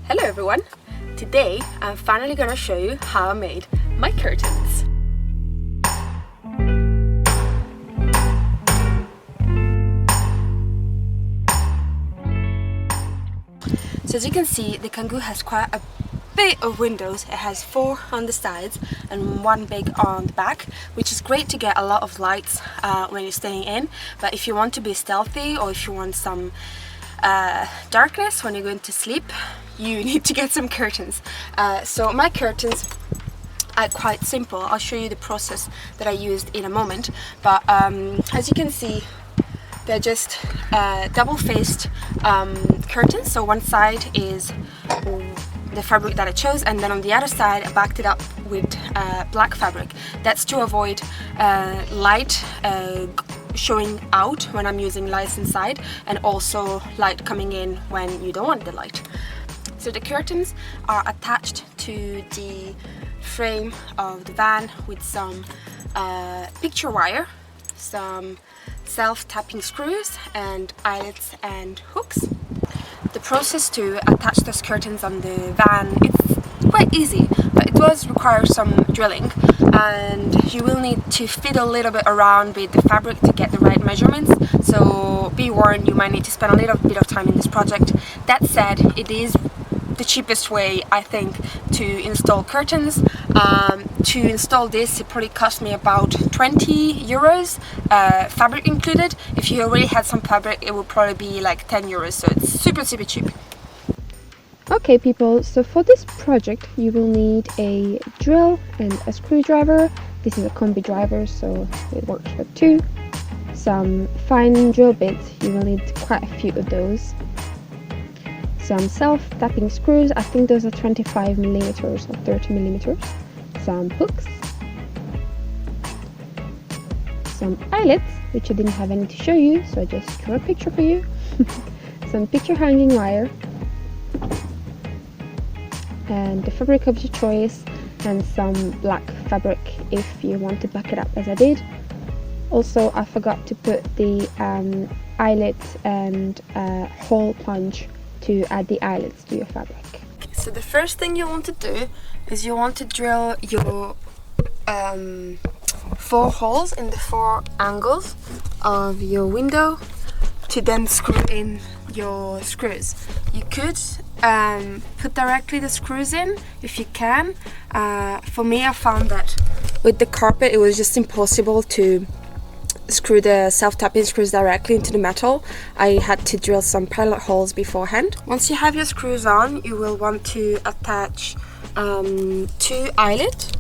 Hello everyone! Today I'm finally gonna show you how I made my curtains. So as you can see, the Kangoo has quite a bit of windows. It has 4 on the sides and 1 big on the back, which is great to get a lot of lights when you're staying in. But if you want to be stealthy or if you want some darkness when you're going to sleep, you need to get some curtains. So my curtains are quite simple. I'll show you the process that I used in a moment, but as you can see, they're just double-faced curtains. So one side is the fabric that I chose, and then on the other side I backed it up with black fabric. That's to avoid light showing out when I'm using lights inside, and also light coming in when you don't want the light. So the curtains are attached to the frame of the van with some picture wire, some self-tapping screws and eyelets and hooks. The process to attach those curtains on the van, it's quite easy, but it does require some drilling, and you will need to fiddle a little bit around with the fabric to get the right measurements, so be warned, you might need to spend a little bit of time in this project. That said, it is the cheapest way, I think, to install curtains. To install this, it probably cost me about 20 euros, fabric included. If you already had some fabric, it would probably be like 10 euros, so it's super cheap. Okay people, so for this project you will need a drill and a screwdriver. This is a combi driver, so it works for 2. Some fine drill bits, you will need quite a few of those. Some self-tapping screws, I think those are 25mm or 30mm. Some hooks. Some eyelets, which I didn't have any to show you, so I just drew a picture for you. Some picture hanging wire. And the fabric of your choice, and some black fabric if you want to back it up as I did. Also, I forgot to put the eyelet and hole punch to add the eyelets to your fabric. So the first thing you want to do is you want to drill your 4 holes in the 4 angles of your window to then screw in your screws. You could put directly the screws in if you can. For me, I found that with the carpet it was just impossible to screw the self-tapping screws directly into the metal. I had to drill some pilot holes beforehand. Once you have your screws on, you will want to attach 2 eyelets,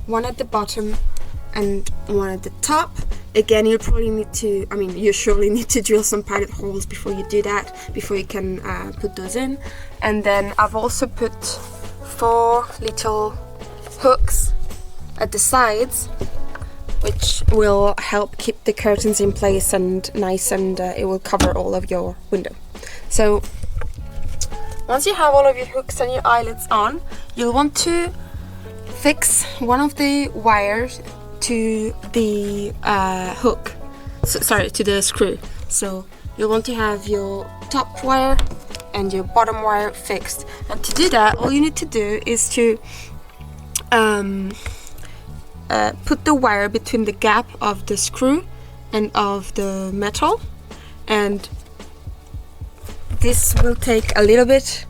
1 at the bottom and 1 at the top. Again, you probably need to, you surely need to drill some pilot holes before you do that, before you can put those in. And then I've also put 4 little hooks at the sides, which will help keep the curtains in place and nice, and it will cover all of your window. So once you have all of your hooks and your eyelets on, you'll want to fix one of the wires to the hook, to the screw. So you'll want to have your top wire and your bottom wire fixed, and to do that all you need to do is to put the wire between the gap of the screw and of the metal, and this will take a little bit,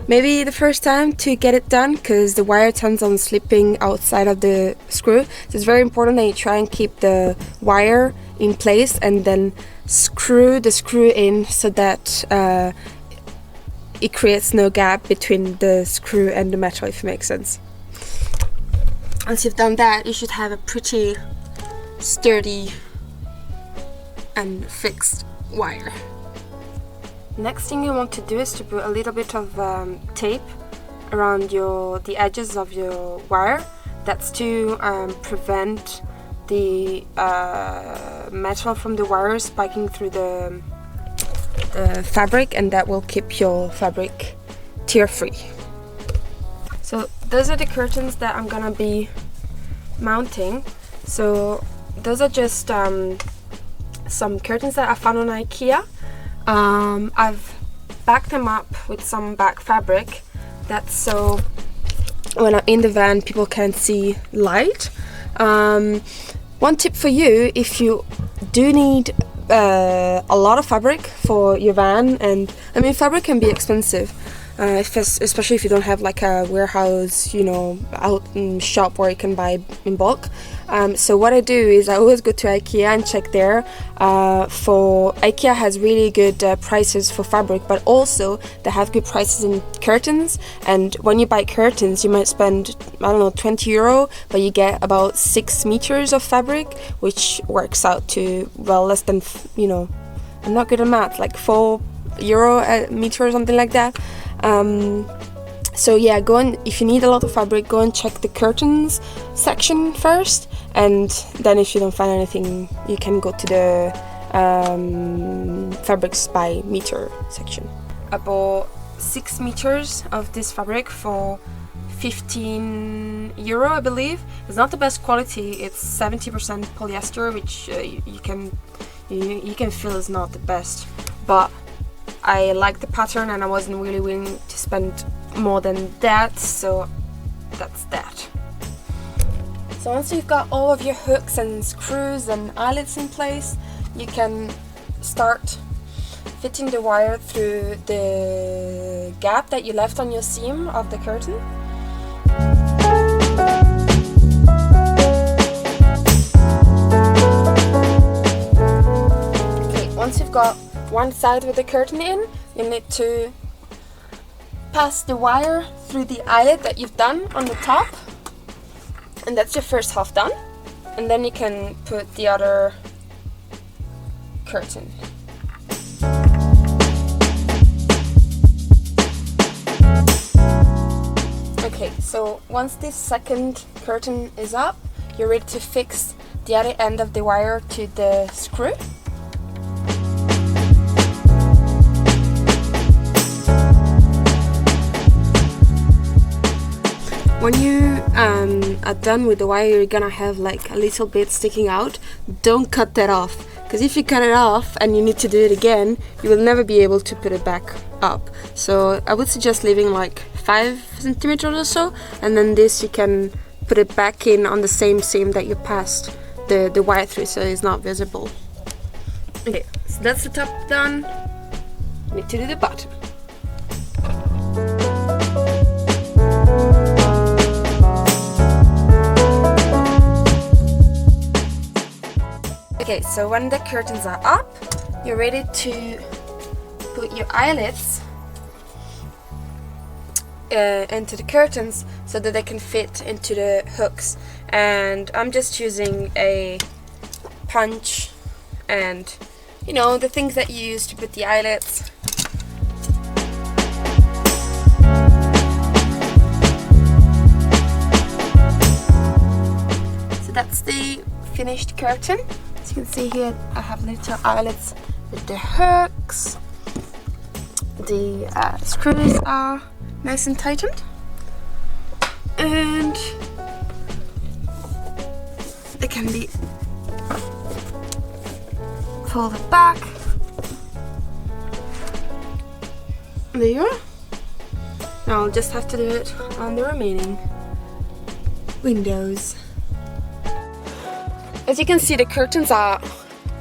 maybe the first time, to get it done, because the wire tends on slipping outside of the screw. So it's very important that you try and keep the wire in place and then screw the screw in so that it creates no gap between the screw and the metal, if it makes sense. Once you've done that, you should have a pretty sturdy and fixed wire. Next thing you want to do is to put a little bit of tape around the edges of your wire. That's to prevent the metal from the wire spiking through the fabric, and that will keep your fabric tear-free. So those are the curtains that I'm gonna be mounting. So those are just some curtains that I found on IKEA. I've back them up with some back fabric. That's so when I'm in the van people can see light. One tip for you, if you do need a lot of fabric for your van, and I mean fabric can be expensive, especially if you don't have like a warehouse, you know, out in shop where you can buy in bulk. So what I do is I always go to IKEA and check there. For IKEA has really good prices for fabric, but also they have good prices in curtains. And when you buy curtains, you might spend, I don't know, €20, but you get about 6 meters of fabric, which works out to, well, less than, you know, I'm not good at math, like €4 a meter or something like that. So yeah, go and if you need a lot of fabric, go and check the curtains section first, and then if you don't find anything, you can go to the fabrics by meter section. I bought 6 meters of this fabric for €15, I believe. It's not the best quality. It's 70% polyester, which you can feel is not the best, but I like the pattern and I wasn't really willing to spend more than that, so that's that. So once you've got all of your hooks and screws and eyelets in place, you can start fitting the wire through the gap that you left on your seam of the curtain. Okay, once you've got one side with the curtain in, you need to pass the wire through the eyelet that you've done on the top, and that's your first half done, and then you can put the other curtain. Okay, so once this second curtain is up, you're ready to fix the other end of the wire to the screw. When you are done with the wire, you're gonna have like a little bit sticking out. Don't cut that off, because if you cut it off and you need to do it again, you will never be able to put it back up. So I would suggest leaving like 5 centimeters or so, and then this you can put it back in on the same seam that you passed the wire through, so it's not visible. Okay, so that's the top done. Need to do the bottom. Okay, so when the curtains are up, you're ready to put your eyelets into the curtains so that they can fit into the hooks. And I'm just using a punch and, you know, the things that you use to put the eyelets. So that's the finished curtain. As you can see here, I have little eyelets with the hooks. The screws are nice and tightened, and they can be folded back. There you are. Now I'll just have to do it on the remaining windows. As you can see, the curtains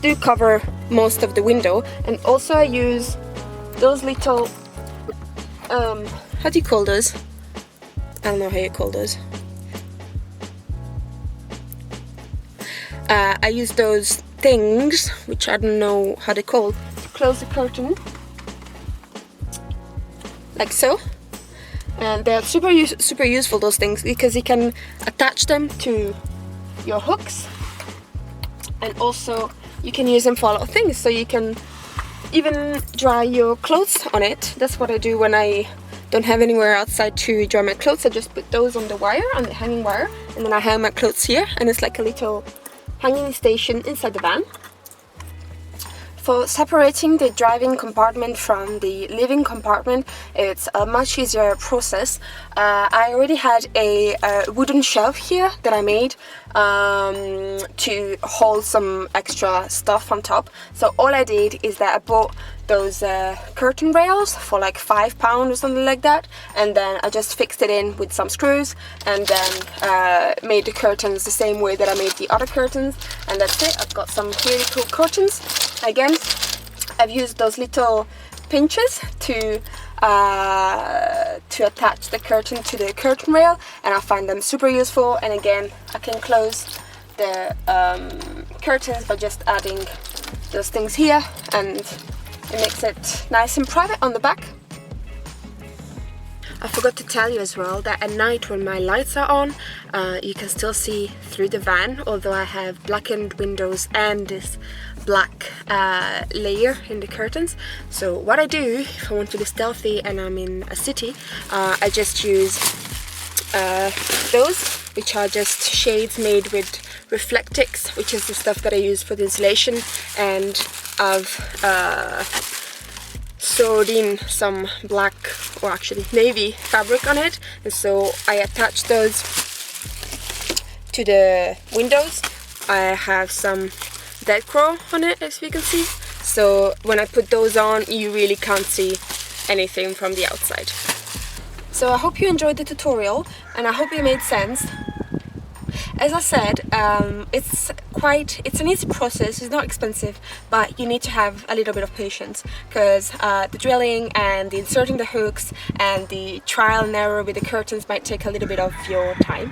do cover most of the window, and also I use those little how do you call those? I don't know how you call those. I use those things, which I don't know how they're called, to close the curtain, like so. And they're super useful, those things, because you can attach them to your hooks, and also you can use them for a lot of things. So you can even dry your clothes on it. That's what I do when I don't have anywhere outside to dry my clothes. I just put those on the wire, on the hanging wire, and then I hang my clothes here, and it's like a little hanging station inside the van. For separating the driving compartment from the living compartment, it's a much easier process. I already had a wooden shelf here that I made to hold some extra stuff on top. So all I did is that I bought those curtain rails for like £5 or something like that, and then I just fixed it in with some screws and then made the curtains the same way that I made the other curtains, and that's it. I've got some really cool curtains. Again, I've used those little pinches to attach the curtain to the curtain rail, and I find them super useful. And again, I can close the curtains by just adding those things here, and it makes it nice and private on the back. I forgot to tell you as well that at night when my lights are on, you can still see through the van, although I have blackened windows and this black layer in the curtains. So what I do if I want to be stealthy and I'm in a city, I just use those, which are just shades made with Reflectix, which is the stuff that I use for the insulation, and I've sewed in some black, or actually navy fabric on it, and so I attach those to the windows. I have some Velcro on it, as you can see, so when I put those on you really can't see anything from the outside. So I hope you enjoyed the tutorial and I hope it made sense. As I said, it's an easy process, it's not expensive, but you need to have a little bit of patience, because the drilling and the inserting the hooks and the trial and error with the curtains might take a little bit of your time.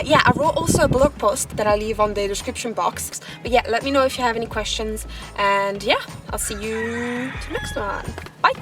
Yeah, I wrote also a blog post that I'll leave on the description box, but yeah, let me know if you have any questions, and yeah, I'll see you to the next one. Bye!